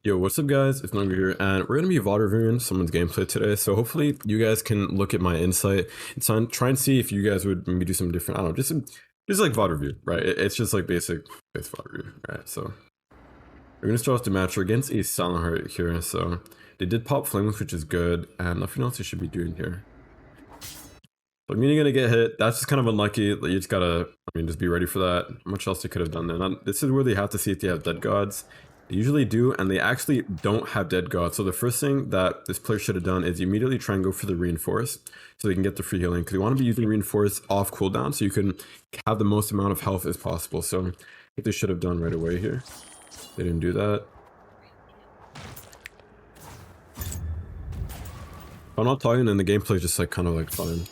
Yo, what's up guys? It's Nogo here, and we're gonna be VOD reviewing someone's gameplay today. So hopefully you guys can look at my insight and try and see if you guys would maybe do some different. I don't know, just like VOD review, right? It's just like basic VOD review, right? So we're gonna start off the match. We're against a Silent Heart here, so they did pop flames, which is good, and nothing else you should be doing here. So I mean, you're gonna get hit. That's just kind of unlucky. You just gotta, just be ready for that. Not much else they could have done there. Now, this is where they have to see if they have dead gods. They usually do, and they actually don't have dead gods. So the first thing that this player should have done is immediately try and go for the reinforce so they can get the free healing, because you want to be using reinforce off cooldown so you can have the most amount of health as possible. So I think they should have done right away here. They didn't do that. I'm not talking, and the gameplay is just like kind of like fun.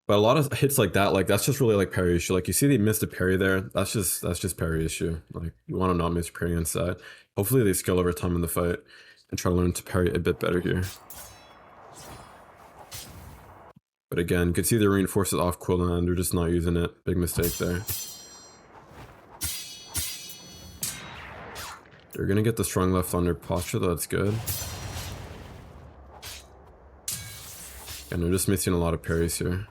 But a lot of hits like that, like that's just really like parry issue. Like you see they missed a parry there. That's just parry issue. Like you want to not miss parry inside. Hopefully they skill over time in the fight and try to learn to parry a bit better here. But again, you can see the reinforces off cooldown. They're just not using it. Big mistake there. They're gonna get the strong left on their posture, though. That's good. And they're just missing a lot of parries here.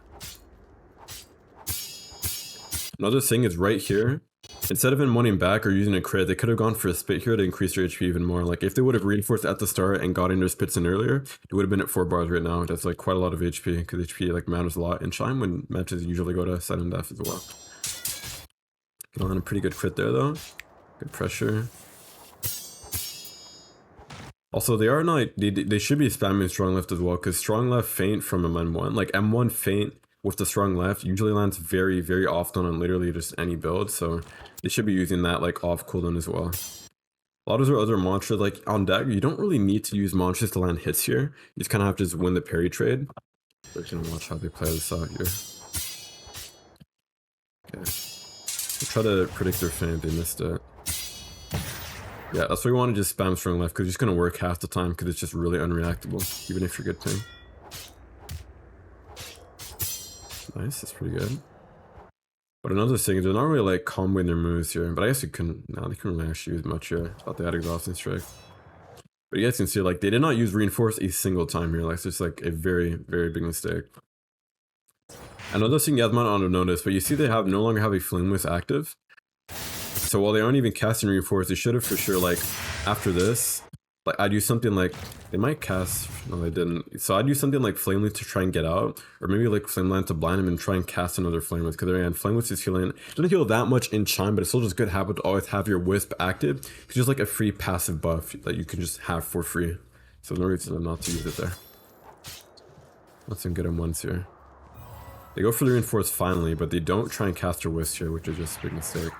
Another thing is right here, instead of him running back or using a crit, they could have gone for a spit here to increase their HP even more. Like if they would have reinforced at the start and got in their spits in earlier, it would have been at 4 bars right now. That's like quite a lot of HP, because HP like matters a lot in Chime when matches usually go to sudden death as well. Get on a pretty good crit there though. Good pressure. Also, they are not, they should be spamming strong left as well, because strong left feint from M1, like M1 feint with the strong left usually lands very, very often on literally just any build, so they should be using that like off cooldown as well. A lot of their other mantras, like on Dagger, you don't really need to use mantras to land hits here. You just kind of have to just win the parry trade. We're just gonna watch how they play this out here. Okay. We'll try to predict their feint. They missed it. Yeah, that's why you want to just spam strong left, because it's gonna work half the time, because it's just really unreactable, even if you're good ping. Nice, that's pretty good. But another thing is they're not really like comboing their moves here, but I guess you couldn't, no, they couldn't really actually use much here. I thought they had exhausting strike. But you guys can see, like, they did not use reinforce a single time here. Like, it's just like a very, very big mistake. Another thing you guys might not have noticed, but you see they no longer have a flame with active. So while they aren't even casting reinforce, they should have for sure, like, after this, like, I'd use something like, they might cast, no they didn't. So I'd use something like Flameless to try and get out, or maybe like Flameland to blind him and try and cast another Flameless, because again, Flameless is healing. It doesn't heal that much in Chime, but it's still just good habit to always have your Wisp active. It's just like a free passive buff that you can just have for free. So no reason not to use it there. That's some good M1s here. They go for the reinforce finally, but they don't try and cast their Wisp here, which is just a big mistake.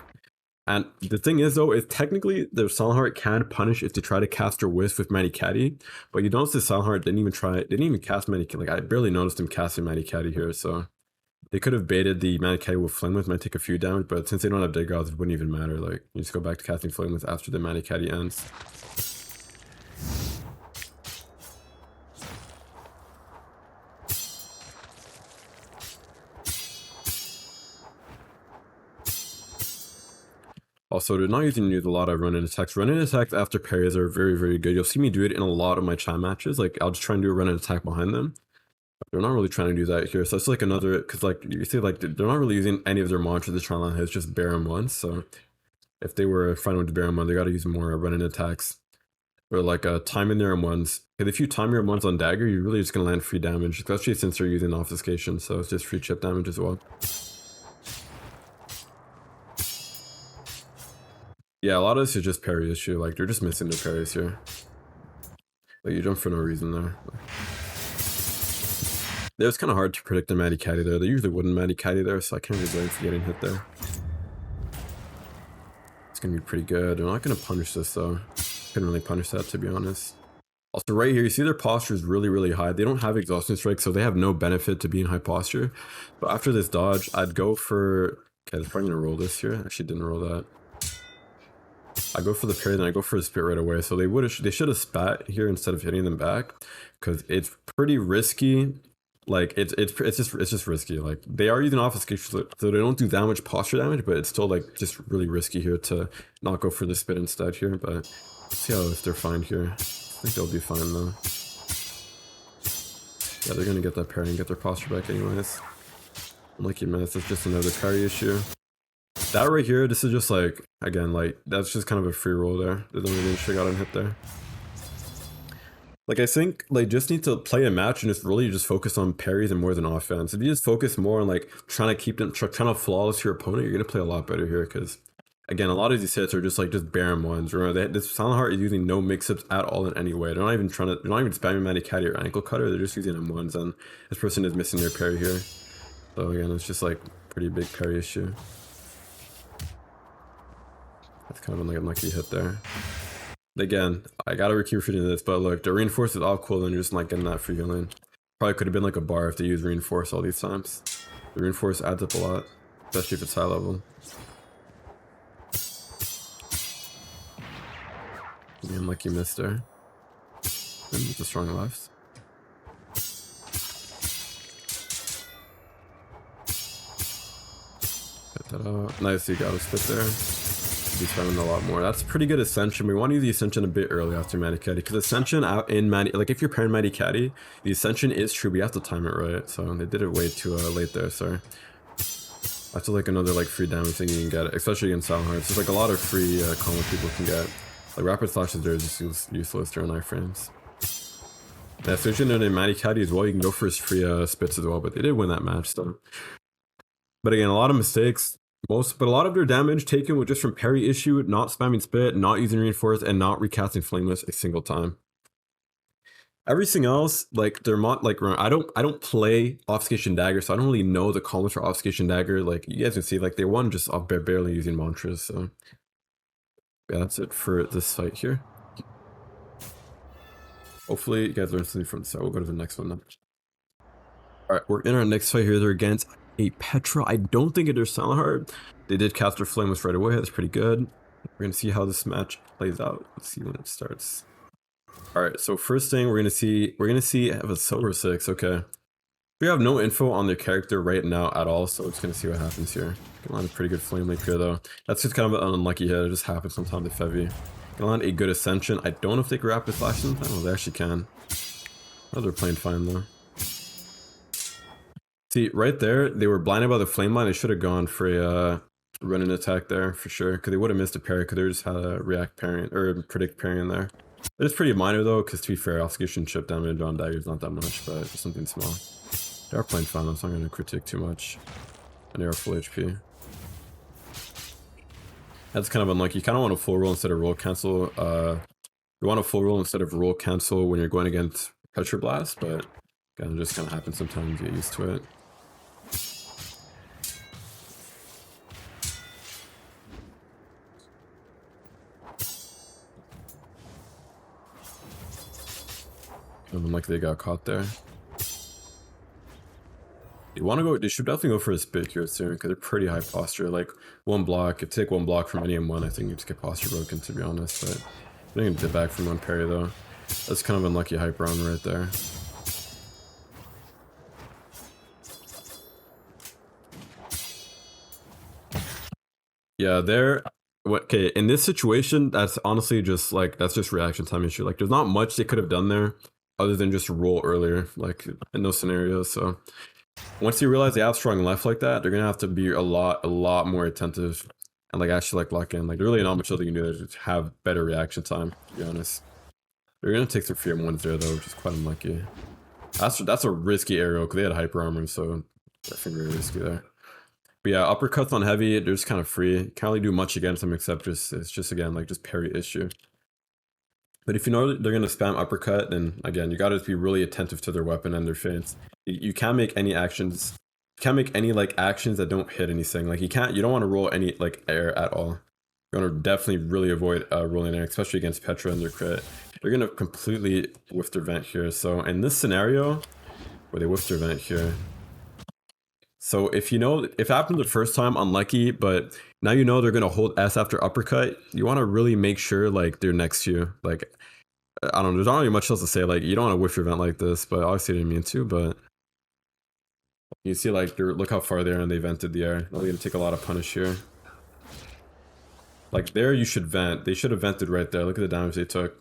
And the thing is though, is technically the Silent Heart can punish if they try to cast their Wisp with Manicati, but you notice the Silent Heart didn't even cast Manicati. Like I barely noticed him casting Manicati here, so they could have baited the Manicati with Flameless, might take a few damage, but since they don't have dead gods, it wouldn't even matter. Like you just go back to casting Flameless after the Manicati ends. Also, they're not using a lot of run-in attacks. Run-in attacks after parries are very, very good. You'll see me do it in a lot of my Chime matches. Like, I'll just try and do a run-in attack behind them. But they're not really trying to do that here. So it's like another, because like, you see, like, they're not really using any of their mantras to try and land hits, just bear them once. So if they were fighting with the bear them one, they got to use more run-in attacks. Or like timing their M1s. Because if you time your M1s on Dagger, you're really just going to land free damage, especially since they're using Obfuscation. So it's just free chip damage as well. Yeah, a lot of this is just parry issue. Like, they're just missing their parries here. Like, you jump for no reason there. It was kind of hard to predict the Manicati there. They usually wouldn't Manicati there, so I can't really blame for getting hit there. It's going to be pretty good. They're not going to punish this, though. Couldn't really punish that, to be honest. Also, right here, you see their posture is really, really high. They don't have exhaustion strike, so they have no benefit to being high posture. But after this dodge, I'd go for... Okay, they're probably going to roll this here. Actually, didn't roll that. I go for the parry, then I go for the spit right away. So they should have spat here instead of hitting them back, because it's pretty risky. Like it's just risky. Like they are using Obfuscation, so they don't do that much posture damage, but it's still like just really risky here to not go for the spit instead here. But Let's see how if they're fine here. I think they'll be fine though. Yeah, they're gonna get that parry and get their posture back anyways. Unlucky miss, it's just another parry issue. That right here, this is just like, again, like, that's just kind of a free roll there. They don't really should got on hit there. Like, I think, like, just need to play a match and just really just focus on parries and more than offense. If you just focus more on, like, trying to keep them, trying to flawless your opponent, you're gonna play a lot better here, because, again, a lot of these hits are just, like, just barren ones. Remember, this Silent Heart is using no mix-ups at all in any way. They're not even trying to, they're not even spamming Matty Caddy or Ankle Cutter, they're just using M1s, and this person is missing their parry here. So, again, it's just, like, pretty big parry issue. That's kind of an unlucky hit there. Again, I gotta keep repeating this, but look, the reinforce is all cool and just not getting that free healing. Probably could have been like a bar if they use reinforce all these times. The reinforce adds up a lot, especially if it's high level. The unlucky miss there. And with the strong left. Get that out. Nice, you got a spit there. Be spamming a lot more. That's pretty good Ascension. We want to use the Ascension a bit early after Matty Caddy, because Ascension out in Matty, like if you're pairing Matty Caddy, the Ascension is true, but you have to time it right. So they did it way too late there, sorry. That's like another like free damage thing you can get, especially against Silent Hearts. There's like a lot of free combo people can get. Like rapid flashes there is just useless during iframes. Yeah, Ascension and Matty Caddy as well, you can go for his free spits as well, but they did win that match so. But again, a lot of mistakes. But a lot of their damage taken was just from parry issue, not spamming spit, not using reinforce, and not recasting flameless a single time. Everything else, like they're like I don't play Obfuscation Dagger, so I don't really know the comments for Obfuscation Dagger. Like you guys can see, like they won just off barely using mantras. So yeah, that's it for this fight here. Hopefully you guys learned something from this. So we'll go to the next one now. All right, we're in our next fight here. They're against a Petra. I don't think it is Silent Heart. They did cast their Flameless right away. That's pretty good. We're gonna see how this match plays out. Let's see when it starts. All right, so first thing we're gonna see I have a silver 6. Okay, we have no info on their character right now at all, so we're just gonna see what happens here. Gonna land a pretty good Flame Leap here though. That's just kind of an unlucky hit. It just happens sometimes to Fevy. Gonna land a good Ascension. I don't know if they can rapid flash sometimes. Oh, they actually can. Oh, they're playing fine though. See, right there, they were blinded by the flame line. They should have gone for a running attack there for sure, because they would have missed a parry, because they just had a react parry or predict parry in there. It's pretty minor though, because to be fair, Obfuscation chip damage on Dagger is not that much, but just something small. They are playing fine, so I'm not going to critique too much. And they are full HP. That's kind of unlucky. You kind of want a full roll instead of roll cancel. You want a full roll instead of roll cancel when you're going against Petra Blast, but again, it just kind of happens sometimes. You get used to it. Like they got caught there. You want to go, they should definitely go for a spit here soon, because they're pretty high posture. Like one block, if you take one block from any M1, I think you just get posture broken, to be honest. But I think you did back from one parry though. That's kind of unlucky hype round right there. Yeah, okay, in this situation, that's honestly just like, that's just reaction time issue. Like there's not much they could have done there other than just roll earlier, like in those scenarios. So once you realize they have strong left like that, they're gonna have to be a lot more attentive and like actually like lock in. Like there's really not much else you can do to have better reaction time, to be honest. They're gonna take their fear ones there though, which is quite unlucky. That's a risky aerial, because they had hyper armor, so definitely very risky there. But yeah, uppercuts on heavy, they're just kind of free. Can't really do much against them except it's just again like just parry issue. But if you know they're gonna spam uppercut, then again you gotta be really attentive to their weapon and their feints. You can't make any actions. You can't make any like actions that don't hit anything. Like you don't want to roll any like air at all. You want to definitely really avoid rolling air, especially against Petra and their crit. They're gonna completely whiff their vent here. So in this scenario, where they whiff their vent here. So if you know, if it happened the first time, unlucky, but now you know they're gonna hold S after uppercut, you want to really make sure like they're next to you. Like, I don't know, there's not really much else to say. Like, you don't want to whiff your vent like this, but obviously I didn't mean to, but you see like, look how far they are and they vented the air. They're gonna take a lot of punish here. Like there you should vent. They should have vented right there. Look at the damage they took.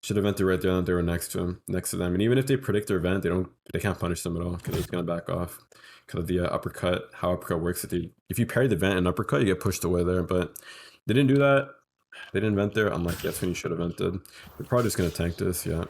Should have vented right there and they were next to him, next to them. And even if they predict their vent, they can't punish them at all because it's gonna back off. Because of the uppercut, how uppercut works. If you parry the vent and uppercut, you get pushed away there. But they didn't do that. They didn't vent there. I'm like, that's when you should have vented. They're probably just gonna tank this, yeah.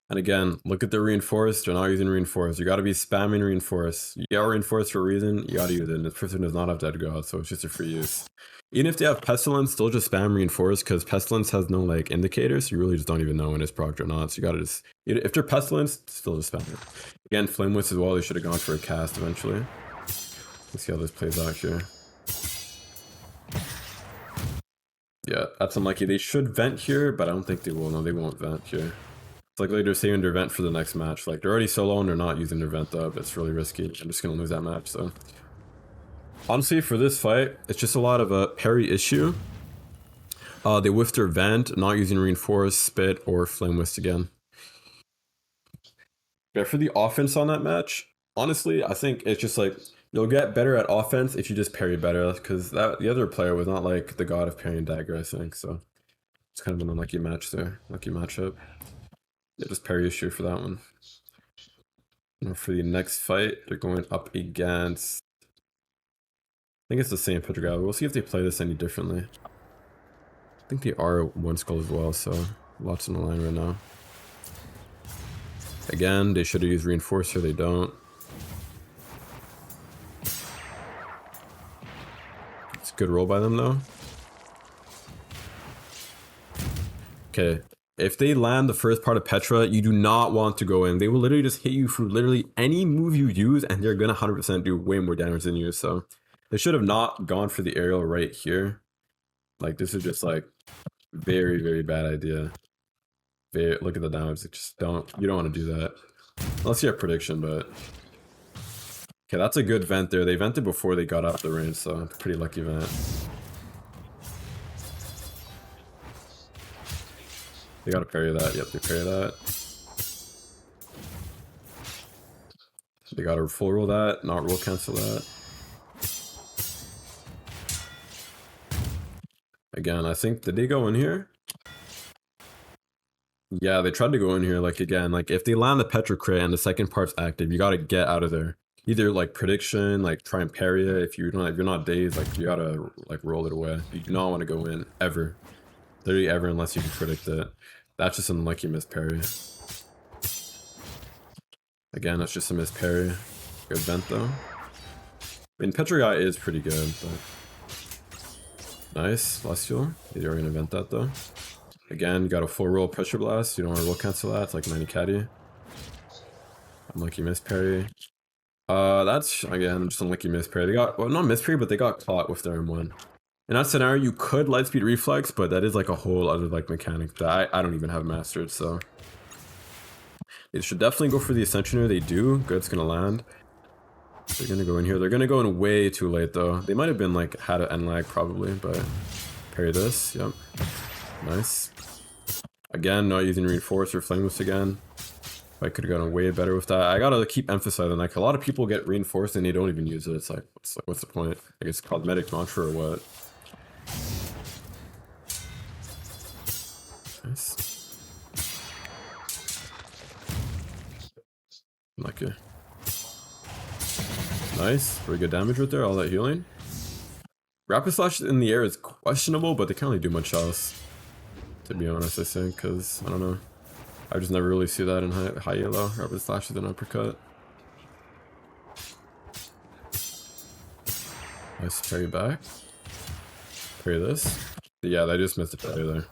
And again, look at the reinforced. They're not using reinforced. You got to be spamming reinforce. You got reinforced for a reason. You got to use it. And this person does not have Dead God, so it's just a free use. Even if they have Pestilence, still just spam reinforce because Pestilence has no like indicators. So you really just don't even know when it's procced or not. So you got to just, if they're Pestilence, still just spam it. Again, Flame Witch as well. They should have gone for a cast eventually. Let's see how this plays out here. Yeah, that's unlucky. They should vent here, but I don't think they will. No, they won't vent here. It's like they're saving their vent for the next match. Like they're already so low and they're not using their vent up. It's really risky. I'm just gonna lose that match. So honestly, for this fight, it's just a lot of a parry issue. They whiffed their vent, not using reinforce, spit, or flame whisk again. But for the offense on that match, honestly, I think it's just like you'll get better at offense if you just parry better. Because the other player was not like the god of parrying Dagger, I think. So it's kind of an unlucky match there, lucky matchup. Yeah, just parry issue for that one. And for the next fight, they're going up against... I think it's the same Petrogal. We'll see if they play this any differently. I think they are one skull as well, so lots on the line right now. Again, they should have used Reinforcer, they don't. It's a good roll by them though. Okay. If they land the first part of Petra, you do not want to go in. They will literally just hit you for literally any move you use, and they're going to 100% do way more damage than you. So they should have not gone for the aerial right here. Like, this is just like very, very bad idea. Look at the damage. You don't want to do that. Unless you have prediction, but... Okay, that's a good vent there. They vented before they got out of the range, so pretty lucky vent. They gotta parry that. Yep, they parry that. They gotta full roll that, not roll cancel that. Again, I think, did they go in here? Yeah, they tried to go in here, like, again, like, if they land the Petra crit and the second part's active, you gotta get out of there. Either, like, prediction, like, try and parry it. If you're not dazed, like, you gotta, like, roll it away. You do not want to go in, ever. Literally ever, unless you can predict it. That's just an unlucky miss parry. Again, that's just a miss parry. Good vent though. I mean, Petra guy is pretty good, but... Nice, Celestial. You're gonna vent that though. Again, you got a full roll pressure blast. You don't want to roll cancel that. It's like 90 caddy. Unlucky miss parry. That's, again, just unlucky miss parry. They got, well, not miss parry, but they got caught with their M1. In that scenario, you could lightspeed reflex, but that is like a whole other like mechanic that I don't even have mastered, so. They should definitely go for the Ascensioner. They do. Good's gonna land. They're gonna go in here. They're gonna go in way too late though. They might have been like, had an end lag probably, but parry this. Yep. Nice. Again, not using Reinforce or Flameless again. I could have gotten way better with that. I gotta keep emphasizing, like, a lot of people get Reinforced and they don't even use it. It's like, what's the point? Like, it's cosmetic mantra or what? Nice. Lucky. Nice. Pretty good damage right there. All that healing. Rapid Slash in the air is questionable, but they can't really do much else. To be honest, I think, because, I don't know. I just never really see that in high yellow. Rapid Slash with an uppercut. Nice, parry back. Parry this. Yeah, they just missed a parry there.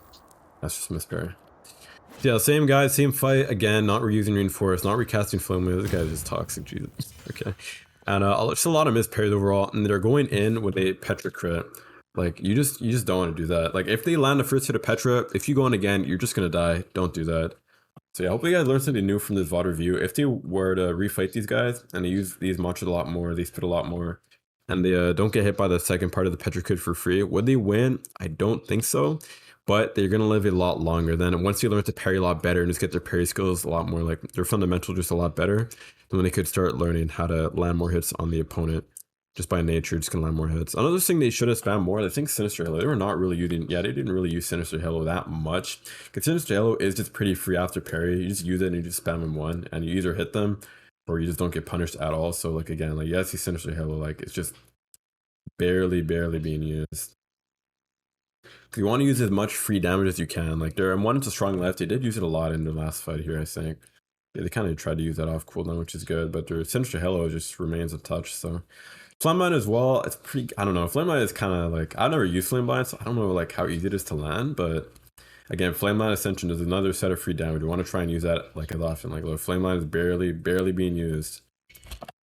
That's just missed parry. Yeah, same guy, same fight. Again, not reusing Reinforce, not recasting Flame Wheel. This guy's just toxic, Jesus. Okay. And just a lot of missed parries overall. And they're going in with a Petra crit. Like, you just don't want to do that. Like, if they land the first hit of Petra, if you go in again, you're just gonna die. Don't do that. So yeah, hopefully you guys learned something new from this VOD review. If they were to refight these guys, and they use these mantras a lot more, they spit a lot more, and they don't get hit by the second part of the Petra crit for free, would they win? I don't think so. But they're gonna live a lot longer. Then once they learn to parry a lot better and just get their parry skills a lot more, like their fundamental just a lot better, then they could start learning how to land more hits on the opponent. Just by nature, just gonna land more hits. Another thing they should have spammed more, I think Sinister Halo. They were not really using, yeah, they didn't really use Sinister Halo that much. Because Sinister Halo is just pretty free after parry. You just use it and you just spam them one, and you either hit them or you just don't get punished at all. So like again, like you guys see Sinister Halo, like it's just barely being used. You want to use as much free damage as you can. Like they're one into strong left. They did use it a lot in the last fight here, I think. Yeah, they kind of tried to use that off cooldown, which is good, but their Sinister Halo just remains a touch, so. Flameblind as well, it's pretty, I don't know, Flameblind is kind of like, I've never used Flameblind, so I don't know like how easy it is to land, but again, Flameblind Ascension is another set of free damage. You want to try and use that like as often, like look, Flameblind is barely being used.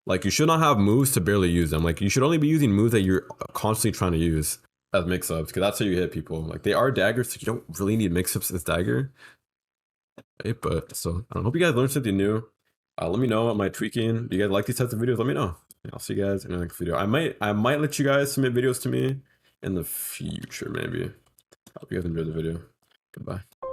Like you should not have moves to barely use them, like you should only be using moves that you're constantly trying to use as mix-ups, because that's how you hit people. Like they are daggers, so you don't really need mix-ups as dagger. Right? But so, I don't know, hope you guys learned something new. Let me know, am I tweaking? Do you guys like these types of videos? Let me know. I'll see you guys in the next video. I might let you guys submit videos to me in the future, maybe. Hope you guys enjoyed the video. Goodbye.